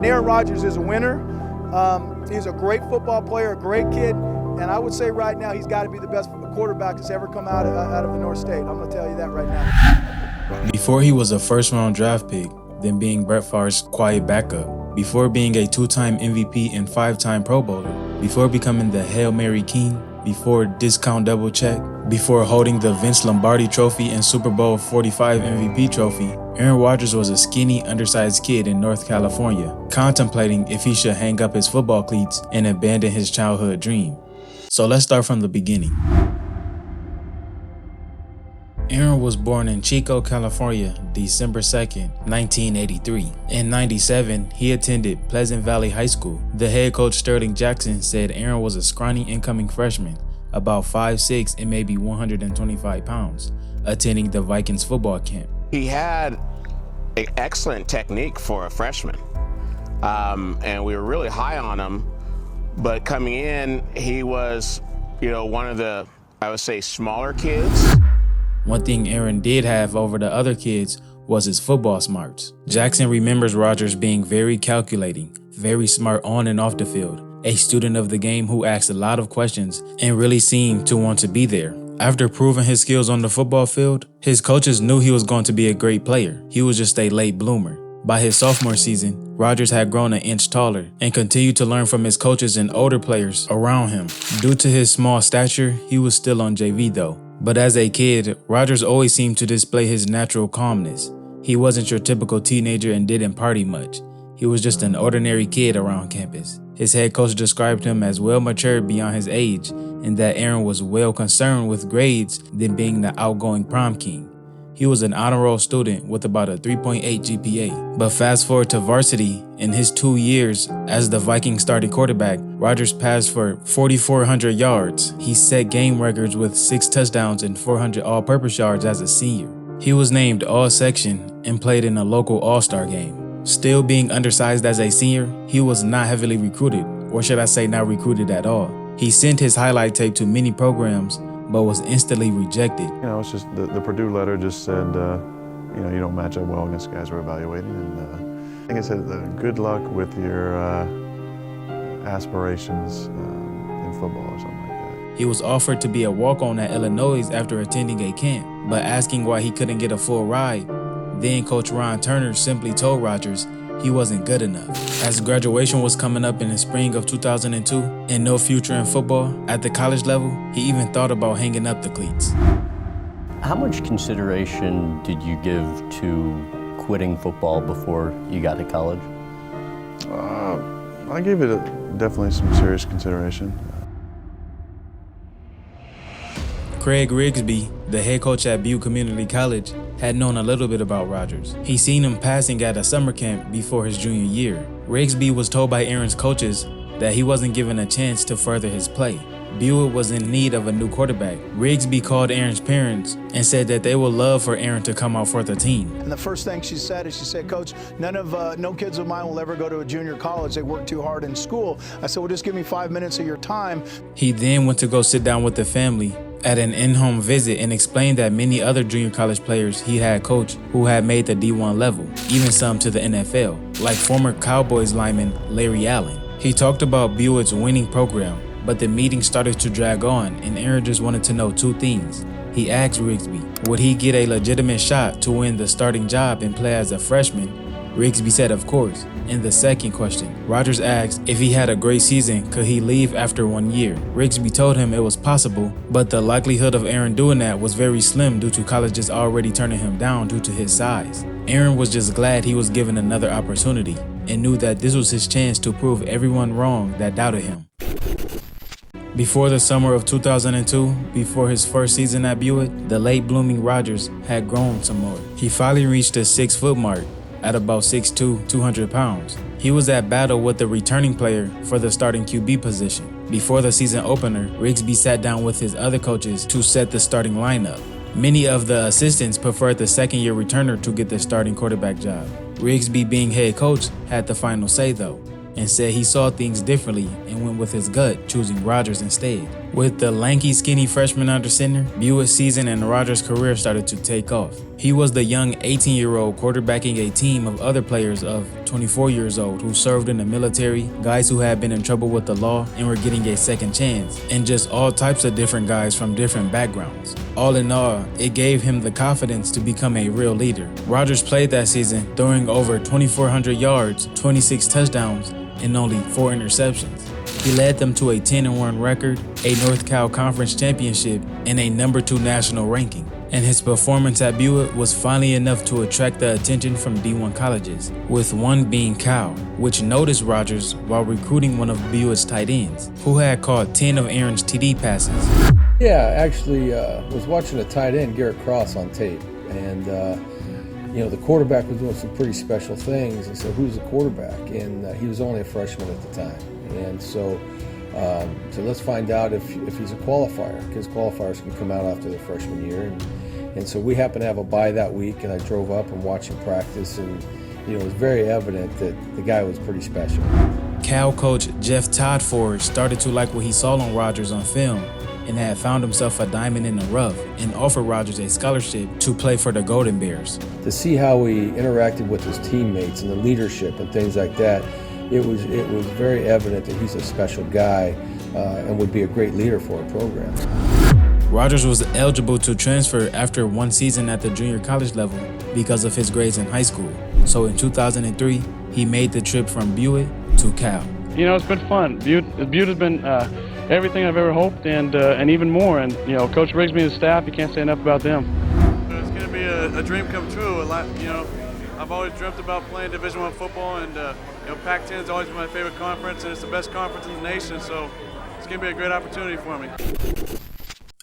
Aaron Rodgers is a winner. He's a great football player, a great kid, and I would say right now he's got to be the best quarterback that's ever come out of the North State. I'm going to tell you that right now. Before he was a first-round draft pick, then being Brett Favre's quiet backup, before being a two-time MVP and five-time Pro Bowler, before becoming the Hail Mary King, before discount double check, before holding the Vince Lombardi Trophy and Super Bowl 45 MVP trophy, Aaron Rodgers was a skinny, undersized kid in North California, contemplating if he should hang up his football cleats and abandon his childhood dream. So let's start from the beginning. Aaron was born in Chico, California, December 2nd, 1983. In '97, he attended Pleasant Valley High School. The head coach Sterling Jackson said Aaron was a scrawny incoming freshman, about 5'6" and maybe 125 pounds, attending the Vikings football camp. He had an excellent technique for a freshman, and we were really high on him. But coming in, he was, one of the, I would say, smaller kids. One thing Aaron did have over the other kids was his football smarts. Jackson remembers Rodgers being very calculating, very smart on and off the field, a student of the game who asked a lot of questions and really seemed to want to be there. After proving his skills on the football field, his coaches knew he was going to be a great player. He was just a late bloomer. By his sophomore season, Rodgers had grown an inch taller and continued to learn from his coaches and older players around him. Due to his small stature, he was still on JV though. But as a kid, Rodgers always seemed to display his natural calmness. He wasn't your typical teenager and didn't party much. He was just an ordinary kid around campus. His head coach described him as well matured beyond his age, and that Aaron was well concerned with grades than being the outgoing prom king. He was an honor roll student with about a 3.8 GPA. But fast forward to varsity, in his 2 years as the Vikings starting quarterback, Rodgers passed for 4,400 yards. He set game records with 6 touchdowns and 400 all-purpose yards as a senior. He was named All-Section and played in a local All-Star game. Still being undersized as a senior, he was not heavily recruited, or should I say not recruited at all. He sent his highlight tape to many programs, but was instantly rejected. It's just the Purdue letter just said, you don't match up well against guys we're evaluating. And I think it said, good luck with your aspirations in football or something like that. He was offered to be a walk-on at Illinois after attending a camp, but asking why he couldn't get a full ride, then Coach Ron Turner simply told Rodgers he wasn't good enough. As graduation was coming up in the spring of 2002 and no future in football at the college level, he even thought about hanging up the cleats. How much consideration did you give to quitting football before you got to college? I gave it definitely some serious consideration. Craig Rigsby, the head coach at Butte Community College, had known a little bit about Rodgers. He seen him passing at a summer camp before his junior year. Rigsby was told by Aaron's coaches that he wasn't given a chance to further his play. Butte was in need of a new quarterback. Rigsby called Aaron's parents and said that they would love for Aaron to come out for the team. And the first thing she said, Coach, no kids of mine will ever go to a junior college. They work too hard in school. I said, well, just give me 5 minutes of your time. He then went to go sit down with the family at an in-home visit and explained that many other junior college players he had coached who had made the D1 level, even some to the NFL, like former Cowboys lineman Larry Allen. He talked about Butte's winning program, but the meeting started to drag on and Aaron just wanted to know 2 things. He asked Rigsby, would he get a legitimate shot to win the starting job and play as a freshman? Rigsby said of course. In the second question, Rodgers asked if he had a great season, could he leave after 1 year? Rigsby told him it was possible, but the likelihood of Aaron doing that was very slim due to colleges already turning him down due to his size. Aaron was just glad he was given another opportunity and knew that this was his chance to prove everyone wrong that doubted him. Before the summer of 2002, before his first season at Butte, the late blooming Rodgers had grown some more. He finally reached the 6-foot mark at about 6'2", 200 pounds. He was at battle with the returning player for the starting QB position. Before the season opener, Rigsby sat down with his other coaches to set the starting lineup. Many of the assistants preferred the second-year returner to get the starting quarterback job. Rigsby, being head coach, had the final say though, and said he saw things differently and went with his gut, choosing Rodgers instead. With the lanky, skinny freshman under center, Buick's season and Rodgers' career started to take off. He was the young 18-year-old quarterbacking a team of other players of 24 years old who served in the military, guys who had been in trouble with the law and were getting a second chance, and just all types of different guys from different backgrounds. All in all, it gave him the confidence to become a real leader. Rodgers played that season, throwing over 2,400 yards, 26 touchdowns, and only 4 interceptions. He led them to a 10-1 record, a NorCal Conference championship, and a number 2 national ranking. And his performance at Butte was finally enough to attract the attention from D1 colleges, with one being Cal, which noticed Rodgers while recruiting one of Butte's tight ends, who had caught 10 of Aaron's TD passes. Yeah, actually was watching a tight end, Garrett Cross, on tape, and the quarterback was doing some pretty special things. And so, who's the quarterback? And he was only a freshman at the time. And so let's find out if he's a qualifier, because qualifiers can come out after their freshman year. And so we happened to have a bye that week, and I drove up and watched him practice, and it was very evident that the guy was pretty special. Cal coach Jeff Todd started to like what he saw on Rodgers on film, and had found himself a diamond in the rough and offered Rodgers a scholarship to play for the Golden Bears. To see how he interacted with his teammates and the leadership and things like that, it was very evident that he's a special guy and would be a great leader for a program. Rodgers was eligible to transfer after one season at the junior college level because of his grades in high school. So in 2003, he made the trip from Butte to Cal. It's been fun. Butte has been everything I've ever hoped and even more. And Coach Rigsby and the staff, you can't say enough about them. It's going to be a dream come true. I've always dreamt about playing Division I football, and Pac-10 has always been my favorite conference, and it's the best conference in the nation. So it's going to be a great opportunity for me.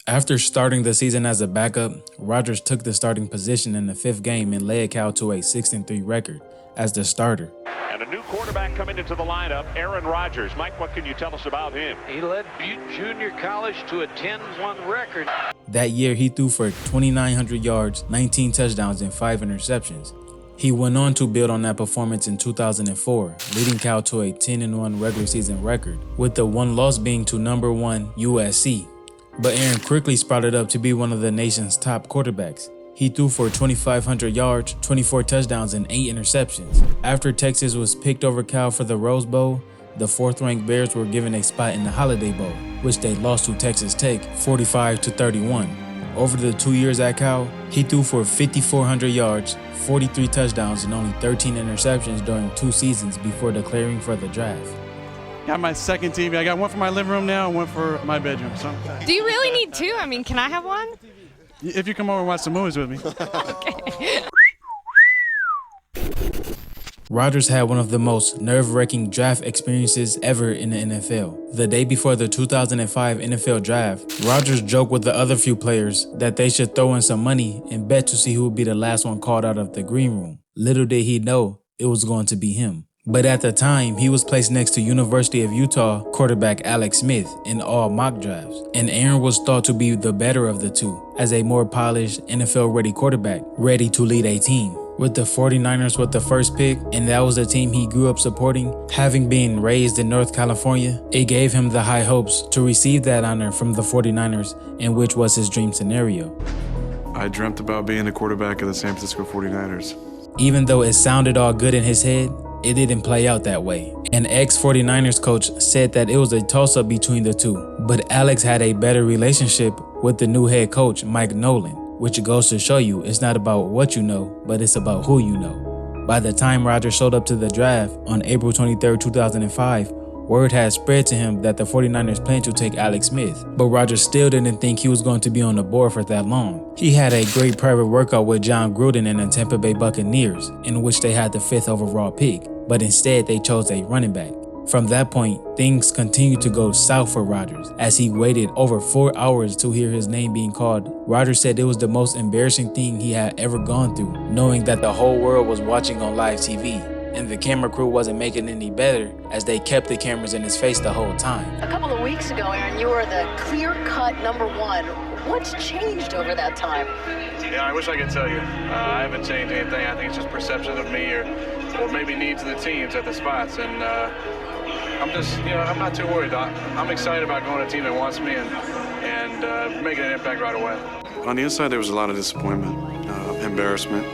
After starting the season as a backup, Rodgers took the starting position in the 5th game and led Cal to a 6-3 record as the starter. And a new quarterback coming into the lineup, Aaron Rodgers. Mike, what can you tell us about him? He led Butte Junior College to a 10-1 record. That year, he threw for 2,900 yards, 19 touchdowns, and 5 interceptions. He went on to build on that performance in 2004, leading Cal to a 10-1 regular season record, with the one loss being to number 1 USC. But Aaron quickly sprouted up to be one of the nation's top quarterbacks. He threw for 2,500 yards, 24 touchdowns, and 8 interceptions. After Texas was picked over Cal for the Rose Bowl, the 4th-ranked Bears were given a spot in the Holiday Bowl, which they lost to Texas Tech 45-31. Over the 2 years at Cal, he threw for 5,400 yards, 43 touchdowns, and only 13 interceptions during 2 seasons before declaring for the draft. Got my second TV. I got one for my living room now and one for my bedroom. So. Do you really need 2? I mean, can I have one? If you come over and watch some movies with me. Okay. Rodgers had one of the most nerve-wracking draft experiences ever in the NFL. The day before the 2005 NFL Draft, Rodgers joked with the other few players that they should throw in some money and bet to see who would be the last one called out of the green room. Little did he know it was going to be him. But at the time, he was placed next to University of Utah quarterback Alex Smith in all mock drafts, and Aaron was thought to be the better of the two, as a more polished, NFL-ready quarterback, ready to lead a team. With the 49ers with the first pick, and that was the team he grew up supporting, having been raised in North California, it gave him the high hopes to receive that honor from the 49ers, and which was his dream scenario. I dreamt about being the quarterback of the San Francisco 49ers. Even though it sounded all good in his head, it didn't play out that way. An ex-49ers coach said that it was a toss-up between the two, but Alex had a better relationship with the new head coach, Mike Nolan, which goes to show you it's not about what you know, but it's about who you know. By the time Rodgers showed up to the draft on April 23, 2005, word had spread to him that the 49ers planned to take Alex Smith, but Rodgers still didn't think he was going to be on the board for that long. He had a great private workout with John Gruden and the Tampa Bay Buccaneers, in which they had the 5th overall pick, but instead they chose a running back. From that point, things continued to go south for Rodgers as he waited over 4 hours to hear his name being called. Rodgers said it was the most embarrassing thing he had ever gone through, knowing that the whole world was watching on live TV. and the camera crew wasn't making any better as they kept the cameras in his face the whole time. A couple of weeks ago, Aaron, you were the clear-cut #1. What's changed over that time? Yeah, I wish I could tell you. I haven't changed anything. I think it's just perception of me or maybe needs of the teams at the spots. And I'm not too worried. I'm excited about going to a team that wants me and making an impact right away. On the inside, there was a lot of disappointment, embarrassment.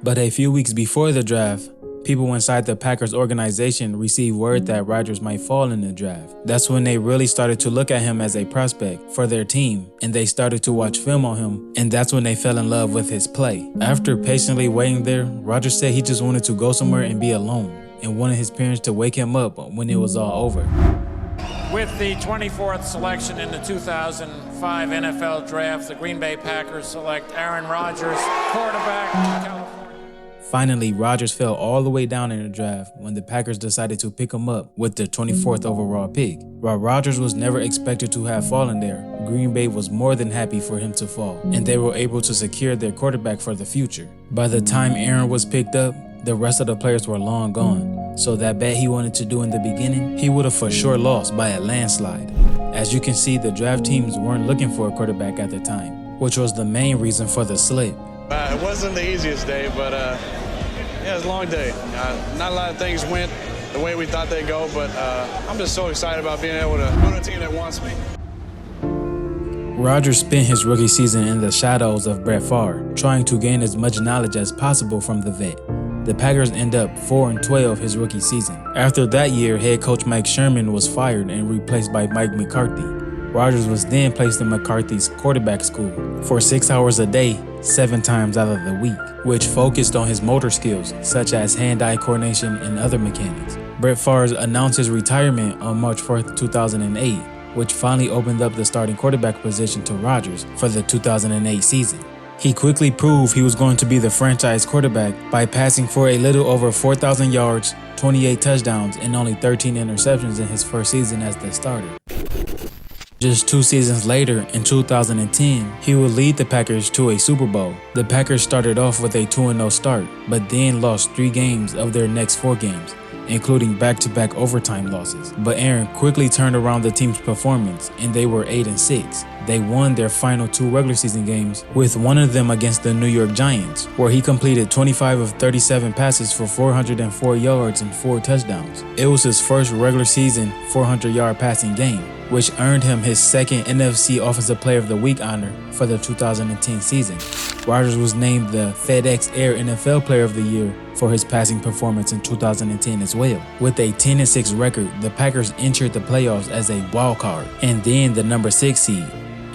But a few weeks before the draft, people inside the Packers organization received word that Rodgers might fall in the draft. That's when they really started to look at him as a prospect for their team, and they started to watch film on him, and that's when they fell in love with his play. After patiently waiting there, Rodgers said he just wanted to go somewhere and be alone, and wanted his parents to wake him up when it was all over. With the 24th selection in the 2005 NFL Draft, the Green Bay Packers select Aaron Rodgers, quarterback from California. Finally, Rodgers fell all the way down in the draft when the Packers decided to pick him up with the 24th overall pick. While Rodgers was never expected to have fallen there, Green Bay was more than happy for him to fall, and they were able to secure their quarterback for the future. By the time Aaron was picked up, the rest of the players were long gone, so that bet he wanted to do in the beginning, he would have for sure lost by a landslide. As you can see, the draft teams weren't looking for a quarterback at the time, which was the main reason for the slip. It wasn't the easiest day, but it was a long day. Not a lot of things went the way we thought they'd go, but I'm just so excited about being able to go to a team that wants me. Rodgers spent his rookie season in the shadows of Brett Favre, trying to gain as much knowledge as possible from the vet. The Packers end up 4-12 his rookie season. After that year, head coach Mike Sherman was fired and replaced by Mike McCarthy. Rodgers was then placed in McCarthy's quarterback school for 6 hours a day, 7 times out of the week, which focused on his motor skills, such as hand-eye coordination and other mechanics. Brett Favre announced his retirement on March 4th, 2008, which finally opened up the starting quarterback position to Rodgers for the 2008 season. He quickly proved he was going to be the franchise quarterback by passing for a little over 4,000 yards, 28 touchdowns, and only 13 interceptions in his first season as the starter. Just 2 seasons later, in 2010, he would lead the Packers to a Super Bowl. The Packers started off with a 2-0 start, but then lost 3 games of their next 4 games, including back-to-back overtime losses. But Aaron quickly turned around the team's performance, and they were 8-6. They won their final 2 regular season games, with one of them against the New York Giants, where he completed 25 of 37 passes for 404 yards and 4 touchdowns. It was his first regular season 400-yard passing game, which earned him his second NFC Offensive Player of the Week honor for the 2010 season. Rodgers was named the FedEx Air NFL Player of the Year for his passing performance in 2010 as well. With a 10-6 record, the Packers entered the playoffs as a wild card and then the number 6 seed.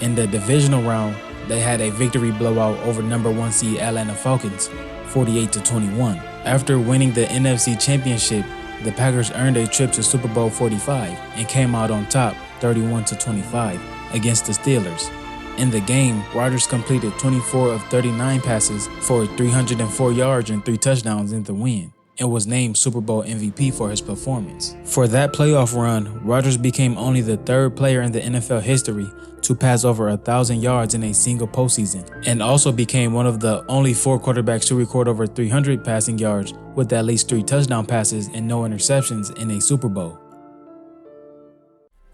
In the divisional round, they had a victory blowout over number 1 seed Atlanta Falcons, 48-21. After winning the NFC Championship, the Packers earned a trip to Super Bowl 45 and came out on top 31-25 against the Steelers. In the game, Rodgers completed 24 of 39 passes for 304 yards and 3 touchdowns in the win, and was named Super Bowl MVP for his performance. For that playoff run, Rodgers became only the 3rd player in the NFL history to pass over 1,000 yards in a single postseason, and also became one of the only 4 quarterbacks to record over 300 passing yards with at least 3 touchdown passes and no interceptions in a Super Bowl.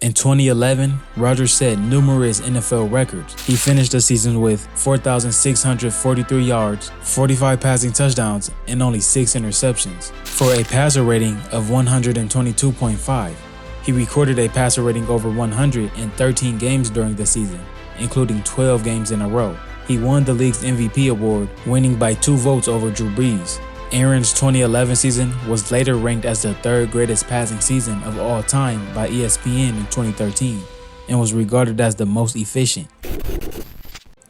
In 2011, Rodgers set numerous NFL records. He finished the season with 4,643 yards, 45 passing touchdowns, and only 6 interceptions, for a passer rating of 122.5. He recorded a passer rating over 100 in 13 games during the season, including 12 games in a row. He won the league's MVP award, winning by 2 votes over Drew Brees. Aaron's 2011 season was later ranked as the 3rd greatest passing season of all time by ESPN in 2013 and was regarded as the most efficient.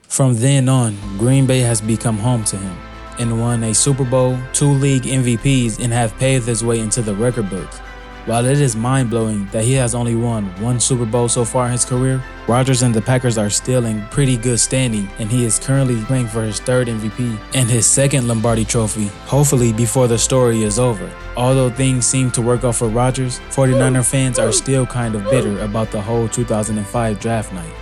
From then on, Green Bay has become home to him and won a Super Bowl, 2 league MVPs, and have paved his way into the record books. While it is mind-blowing that he has only won 1 Super Bowl so far in his career, Rodgers and the Packers are still in pretty good standing, and he is currently playing for his 3rd MVP and his 2nd Lombardi trophy, hopefully before the story is over. Although things seem to work out for Rodgers, 49er fans are still kind of bitter about the whole 2005 draft night.